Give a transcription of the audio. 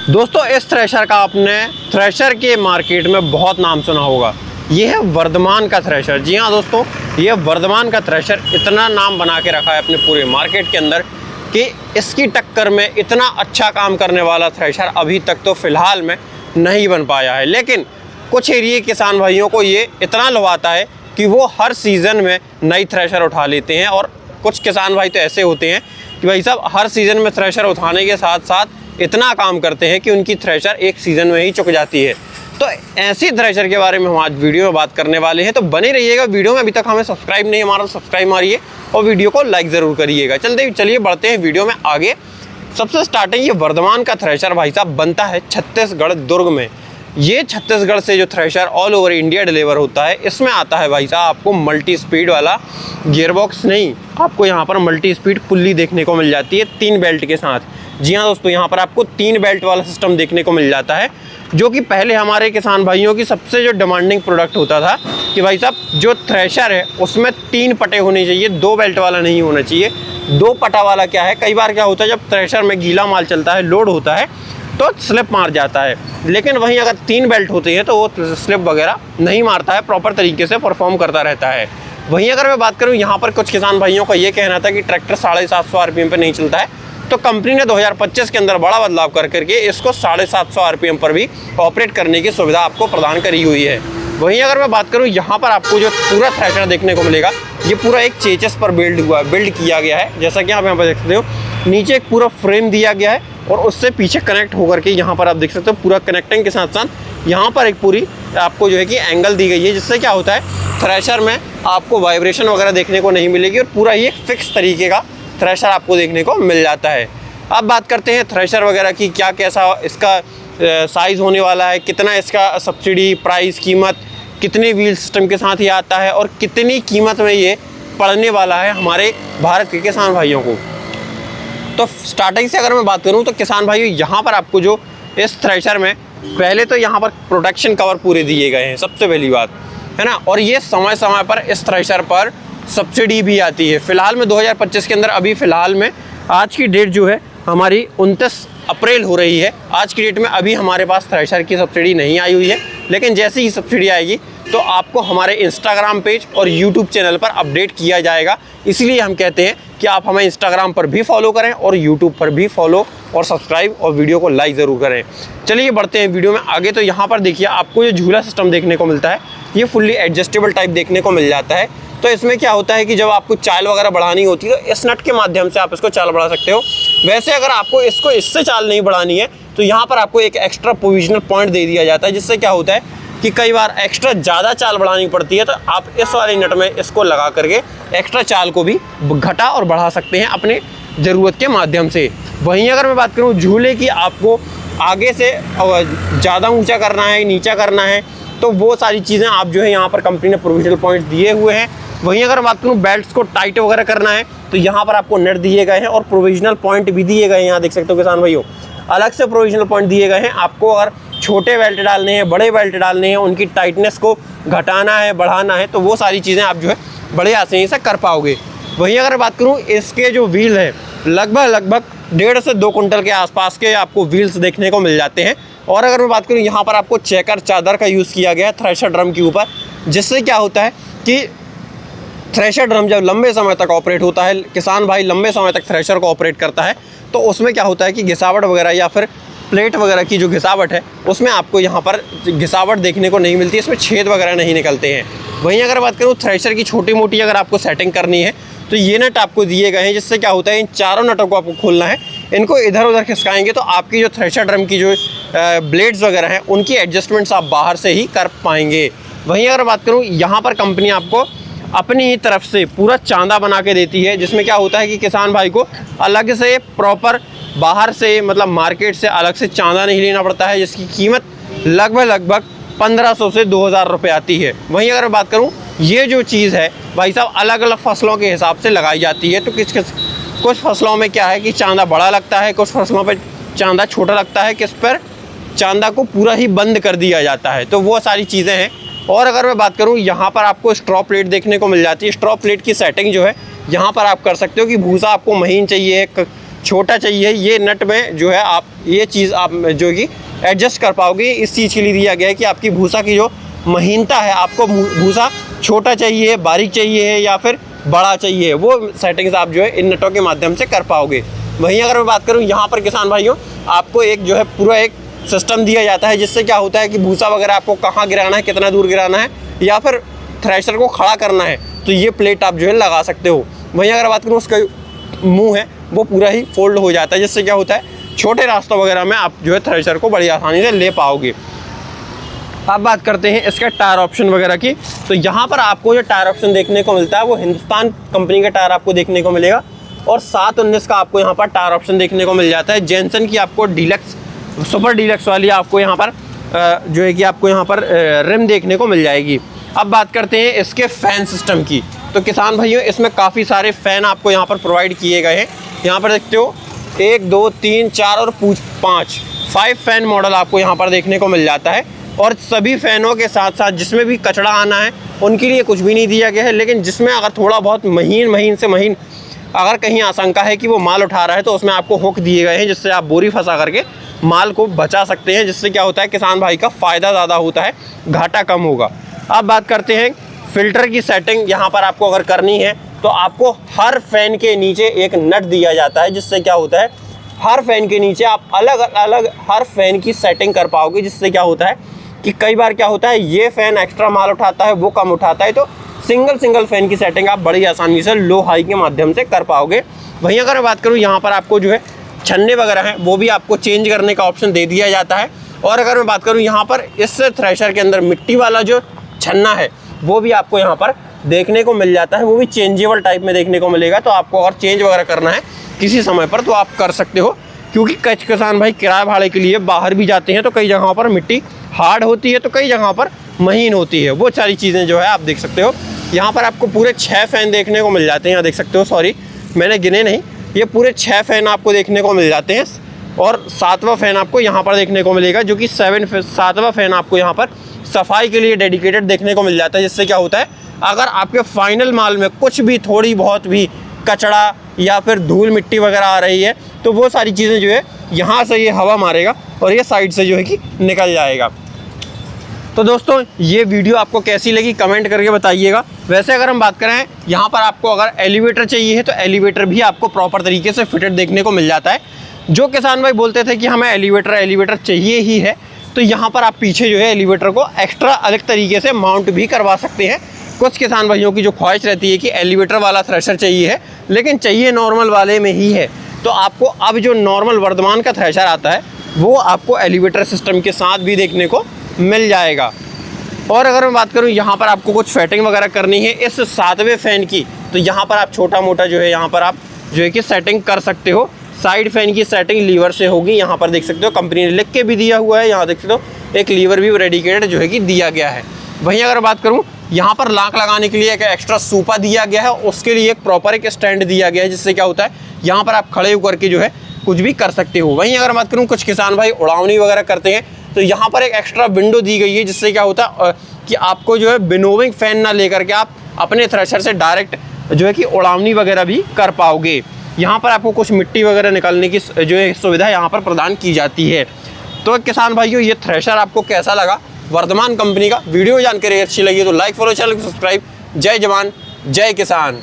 दोस्तों इस थ्रेशर का आपने थ्रेशर के मार्केट में बहुत नाम सुना होगा। ये है वर्धमान का थ्रेशर। जी हाँ दोस्तों, ये वर्धमान का थ्रेशर इतना नाम बना के रखा है अपने पूरे मार्केट के अंदर कि इसकी टक्कर में इतना अच्छा काम करने वाला थ्रेशर अभी तक तो फ़िलहाल में नहीं बन पाया है। लेकिन कुछ एरिया किसान भाइयों को ये इतना लुभाता है कि वो हर सीज़न में नई थ्रेशर उठा लेते हैं। और कुछ किसान भाई तो ऐसे होते हैं कि भाई साहब हर सीज़न में थ्रेशर उठाने के साथ साथ इतना काम करते हैं कि उनकी थ्रेशर एक सीज़न में ही चुक जाती है। तो ऐसी थ्रेशर के बारे में हम आज वीडियो में बात करने वाले हैं, तो बने रहिएगा वीडियो में। अभी तक हमें सब्सक्राइब नहीं हमारा सब्सक्राइब मारिए और वीडियो को लाइक ज़रूर करिएगा। चलिए बढ़ते हैं वीडियो में आगे। सबसे स्टार्टिंग ये वर्धमान का थ्रेशर भाई साहब बनता है छत्तीसगढ़ दुर्ग में। ये छत्तीसगढ़ से जो thresher all over India deliver होता है, इसमें आता है भाई साहब आपको मल्टी स्पीड वाला गियरबॉक्स नहीं, आपको यहाँ पर मल्टी स्पीड पुल्ली देखने को मिल जाती है 3 बेल्ट के साथ। जी हाँ दोस्तों, यहाँ पर आपको 3 बेल्ट वाला सिस्टम देखने को मिल जाता है, जो कि पहले हमारे किसान भाइयों की सबसे जो डिमांडिंग प्रोडक्ट होता था कि भाई साहब जो थ्रेशर है उसमें 3 पटे होने चाहिए, 2 बेल्ट वाला नहीं होना चाहिए। 2 पटा वाला क्या है, कई बार क्या होता है जब थ्रेशर में गीला माल चलता है, लोड होता है तो स्लिप मार जाता है। लेकिन वहीं अगर 3 बेल्ट होती है तो वो स्लिप वगैरह नहीं मारता है, प्रॉपर तरीके से परफॉर्म करता रहता है। वहीं अगर मैं बात करूँ, यहाँ पर कुछ किसान भाइयों का ये कहना था कि ट्रैक्टर 750 आरपीएम पे नहीं चलता है, तो कंपनी ने 2025 के अंदर बड़ा बदलाव करके इसको 750 आरपीएम पर भी ऑपरेट करने की सुविधा आपको प्रदान करी हुई है। वहीं अगर मैं बात करूं, यहाँ पर आपको जो पूरा थ्रेशर देखने को मिलेगा, ये पूरा एक चेचस पर बिल्ड किया गया है। जैसा कि आप यहाँ पर देख सकते हो, नीचे एक पूरा फ्रेम दिया गया है और उससे पीछे कनेक्ट होकर के यहाँ पर आप देख सकते हो पूरा कनेक्टिंग के साथ साथ यहाँ पर एक पूरी आपको जो है कि एंगल दी गई है, जिससे क्या होता है थ्रेशर में आपको वाइब्रेशन वगैरह देखने को नहीं मिलेगी और पूरा ही एक फिक्स तरीके का थ्रेशर आपको देखने को मिल जाता है। अब बात करते हैं थ्रेशर वगैरह की, क्या कैसा इसका साइज़ होने वाला है, कितना इसका सब्सिडी प्राइस कीमत, कितने व्हील सिस्टम के साथ ये आता है और कितनी कीमत में ये पड़ने वाला है हमारे भारत के किसान भाइयों को। तो स्टार्टिंग से अगर मैं बात करूं तो किसान भाइयों, यहाँ पर आपको जो इस थ्रेशर में पहले तो यहाँ पर प्रोटेक्शन कवर पूरे दिए गए हैं, सबसे पहली बात है ना। और ये समय समय पर इस थ्रेशर पर सब्सिडी भी आती है। फ़िलहाल में 2025 के अंदर अभी फ़िलहाल में आज की डेट जो है हमारी 29 अप्रैल हो रही है। आज की डेट में अभी हमारे पास थ्रेशर की सब्सिडी नहीं आई हुई है, लेकिन जैसे ही सब्सिडी आएगी तो आपको हमारे इंस्टाग्राम पेज और यूट्यूब चैनल पर अपडेट किया जाएगा। इसलिए हम कहते हैं कि आप हमें इंस्टाग्राम पर भी फॉलो करें और यूट्यूब पर भी फॉलो और सब्सक्राइब और वीडियो को लाइक ज़रूर करें। चलिए बढ़ते हैं वीडियो में आगे। तो यहाँ पर देखिए आपको ये झूला सिस्टम देखने को मिलता है, ये फुल्ली एडजस्टेबल टाइप देखने को मिल जाता है। तो इसमें क्या होता है कि जब आपको चाल वगैरह बढ़ानी होती है तो इस नट के माध्यम से आप इसको चाल बढ़ा सकते हो। वैसे अगर आपको इसको इससे चाल नहीं बढ़ानी है तो यहाँ पर आपको एक एक्स्ट्रा प्रोविजनल पॉइंट दे दिया जाता है, जिससे क्या होता है कि कई बार एक्स्ट्रा ज़्यादा चाल बढ़ानी पड़ती है तो आप इस वाले नट में इसको लगा करके एक्स्ट्रा चाल को भी घटा और बढ़ा सकते हैं अपने ज़रूरत के माध्यम से। वहीं अगर मैं बात करूँ झूले की, आपको आगे से ज़्यादा ऊँचा करना है, नीचा करना है, तो वो सारी चीज़ें आप जो है यहाँ पर कंपनी ने प्रोविजनल पॉइंट दिए हुए हैं। वहीं अगर बात करूँ बेल्ट्स को टाइट वगैरह करना है तो यहाँ पर आपको नेट दिए गए हैं और प्रोविजनल पॉइंट भी दिए गए हैं। यहाँ देख सकते हो किसान भाइयों, अलग से प्रोविजनल पॉइंट दिए गए हैं। आपको अगर छोटे बेल्ट डालने हैं, बड़े बेल्ट डालने हैं, उनकी टाइटनेस को घटाना है, बढ़ाना है, तो वो सारी चीज़ें आप जो है बड़े आसानी से कर पाओगे। वहीं अगर बात करूँ इसके जो व्हील है, लगभग 1.5 से 2 कुंटल के आसपास के आपको व्हील्स देखने को मिल जाते हैं। और अगर मैं बात करूँ, यहाँ पर आपको चेकर चादर का यूज़ किया गया है थ्रेशर ड्रम के ऊपर, जिससे क्या होता है कि थ्रेशर ड्रम जब लंबे समय तक ऑपरेट होता है, किसान भाई लंबे समय तक थ्रेशर को ऑपरेट करता है, तो उसमें क्या होता है कि घिसावट वगैरह या फिर प्लेट वगैरह की जो घिसावट है उसमें आपको यहाँ पर घिसावट देखने को नहीं मिलती, इसमें छेद वगैरह नहीं निकलते हैं। वहीं अगर बात करूँ थ्रेशर की छोटी मोटी अगर आपको सेटिंग करनी है तो ये नट आपको दिए गए हैं, जिससे क्या होता है इन चारों नटों को आपको खोलना है। इनको इधर उधर खिसकाएंगे तो आपकी जो थ्रेशर ड्रम की जो ब्लेड्स वगैरह हैं उनकी एडजस्टमेंट्स आप बाहर से ही कर पाएंगे। वहीं अगर बात करूँ, यहाँ पर कंपनी आपको अपनी ही तरफ से पूरा चांदा बना के देती है, जिसमें क्या होता है कि किसान भाई को अलग से प्रॉपर बाहर से मतलब मार्केट से अलग से चांदा नहीं लेना पड़ता है, जिसकी कीमत लगभग 1500 से 2000 रुपये आती है। वहीं अगर बात करूं, ये जो चीज़ है भाई साहब अलग अलग फसलों के हिसाब से लगाई जाती है। तो कुछ फसलों में क्या है कि चांदा बड़ा लगता है, कुछ फसलों पर चांदा छोटा लगता है, किस पर चांदा को पूरा ही बंद कर दिया जाता है। तो वो सारी चीज़ें हैं। और अगर मैं बात करूं, यहाँ पर आपको स्ट्रॉ प्लेट देखने को मिल जाती है। स्ट्रॉ प्लेट की सेटिंग जो है यहाँ पर आप कर सकते हो कि भूसा आपको महीन चाहिए, छोटा चाहिए, ये नट में जो है आप ये चीज़ आप जो कि एडजस्ट कर पाओगे। इस चीज़ के लिए दिया गया है कि आपकी भूसा की जो महीनता है, आपको भूसा छोटा चाहिए, बारीक चाहिए या फिर बड़ा चाहिए, वो सेटिंग्स आप जो है इन नटों के माध्यम से कर पाओगे। वहीं अगर मैं बात करूँ यहाँ पर किसान भाइयों, आपको एक जो है पूरा एक सिस्टम दिया जाता है, जिससे क्या होता है कि भूसा वगैरह आपको कहाँ गिराना है, कितना दूर गिराना है, या फिर थ्रेशर को खड़ा करना है, तो ये प्लेट आप जो है लगा सकते हो। वहीं अगर बात करूँ उसका मुंह है वो पूरा ही फोल्ड हो जाता है, जिससे क्या होता है छोटे रास्तों वगैरह में आप जो है थ्रेशर को बड़ी आसानी से ले पाओगे। अब बात करते हैं इसके टायर ऑप्शन वगैरह की। तो यहाँ पर आपको जो टायर ऑप्शन देखने को मिलता है वो हिंदुस्तान कंपनी का टायर आपको देखने को मिलेगा, और 719 का आपको यहाँ पर टायर ऑप्शन देखने को मिल जाता है। जेनसन की आपको डीलक्स, सुपर डीलक्स वाली आपको यहाँ पर जो है कि आपको यहाँ पर रिम देखने को मिल जाएगी। अब बात करते हैं इसके फ़ैन सिस्टम की। तो किसान भाइयों, इसमें काफ़ी सारे फ़ैन आपको यहाँ पर प्रोवाइड किए गए हैं। यहाँ पर देखते हो 1 2 3 4 और 5 फ़ैन मॉडल आपको यहाँ पर देखने को मिल जाता है। और सभी फ़ैनों के साथ साथ जिसमें भी कचड़ा आना है उनके लिए कुछ भी नहीं दिया गया है, लेकिन जिसमें अगर थोड़ा बहुत महीन से महीन अगर कहीं आशंका है कि वो माल उठा रहा है, तो उसमें आपको हुक दिए गए हैं, जिससे आप बोरी फंसा करके माल को बचा सकते हैं, जिससे क्या होता है किसान भाई का फ़ायदा ज़्यादा होता है, घाटा कम होगा। अब बात करते हैं फ़िल्टर की सेटिंग। यहाँ पर आपको अगर करनी है तो आपको हर फ़ैन के नीचे एक नट दिया जाता है, जिससे क्या होता है हर फ़ैन के नीचे आप अलग अलग हर फ़ैन की सेटिंग कर पाओगे। जिससे क्या होता है कि कई बार क्या होता है ये फ़ैन एक्स्ट्रा माल उठाता है, वो कम उठाता है, तो सिंगल फ़ैन की सेटिंग आप बड़ी आसानी से लो हाई के माध्यम से कर पाओगे। वहीं अगर मैं बात करूँ यहाँ पर आपको जो है छन्ने वगैरह हैं वो भी आपको चेंज करने का ऑप्शन दे दिया जाता है। और अगर मैं बात करूँ यहाँ पर इस थ्रेशर के अंदर मिट्टी वाला जो छन्ना है वो भी आपको यहाँ पर देखने को मिल जाता है, वो भी चेंजेबल टाइप में देखने को मिलेगा। तो आपको अगर चेंज वगैरह करना है किसी समय पर तो आप कर सकते हो, क्योंकि कई किसान भाई किराए भाड़े के लिए बाहर भी जाते हैं, तो कई जगहों पर मिट्टी हार्ड होती है तो कई जगहों पर महीन होती है। वो सारी चीज़ें जो है आप देख सकते हो। यहाँ पर आपको पूरे 6 फ़ैन देखने को मिल जाते हैं, यहाँ देख सकते हो, सॉरी मैंने गिने नहीं, ये पूरे 6 फ़ैन आपको देखने को मिल जाते हैं। और 7वां फ़ैन आपको यहाँ पर देखने को मिलेगा, जो कि 7वां फ़ैन आपको यहाँ पर सफाई के लिए डेडिकेटेड देखने को मिल जाता है। जिससे क्या होता है अगर आपके फाइनल माल में कुछ भी थोड़ी बहुत भी कचड़ा या फिर धूल मिट्टी वगैरह आ रही है, तो वो सारी चीज़ें जो है यहाँ से ये हवा मारेगा और ये साइड से जो है कि निकल जाएगा। तो दोस्तों ये वीडियो आपको कैसी लगी कमेंट करके बताइएगा। वैसे अगर हम बात करें यहाँ पर आपको अगर एलिवेटर चाहिए है तो एलिवेटर भी आपको प्रॉपर तरीके से फिटेड देखने को मिल जाता है। जो किसान भाई बोलते थे कि हमें एलिवेटर चाहिए ही है, तो यहाँ पर आप पीछे जो है एलिवेटर को एक्स्ट्रा अलग तरीके से माउंट भी करवा सकते हैं। कुछ किसान भाइयों की जो ख्वाहिश रहती है कि एलिवेटर वाला थ्रेशर चाहिए है, लेकिन चाहिए नॉर्मल वाले में ही है, तो आपको अब जो नॉर्मल वर्धमान का थ्रेशर आता है वो आपको एलिवेटर सिस्टम के साथ भी देखने को मिल जाएगा। और अगर मैं बात करूं यहाँ पर आपको कुछ सेटिंग वगैरह करनी है इस 7वें फ़ैन की, तो यहाँ पर आप छोटा मोटा जो है यहाँ पर आप जो है कि सेटिंग कर सकते हो। साइड फ़ैन की सेटिंग लीवर से होगी, यहाँ पर देख सकते हो कंपनी ने लिख के भी दिया हुआ है, यहाँ देख सकते हो एक लीवर भी डेडिकेटेड जो है कि दिया गया है। वहीं अगर बात करूँ यहाँ पर लाक लगाने के लिए एक एक्स्ट्रा सूपा दिया गया है, उसके लिए एक प्रॉपर एक स्टैंड दिया गया है, जिससे क्या होता है यहाँ पर आप खड़े होकर के जो है कुछ भी कर सकते हो। वहीं अगर बात करूँ कुछ किसान भाई उड़ावनी वगैरह करते हैं, तो यहाँ पर एक एक्स्ट्रा विंडो दी गई है, जिससे क्या होता है कि आपको जो है विनोविंग फ़ैन ना लेकर के आप अपने थ्रेशर से डायरेक्ट जो है कि उड़ावनी वगैरह भी कर पाओगे। यहाँ पर आपको कुछ मिट्टी वगैरह निकालने की जो है सुविधा यहाँ पर प्रदान की जाती है। तो किसान भाइयों ये थ्रेशर आपको कैसा लगा वर्धमान कंपनी का? वीडियो जानकारी अच्छी लगी तो लाइक फॉलो, चैनल को सब्सक्राइब। जय जवान जय किसान।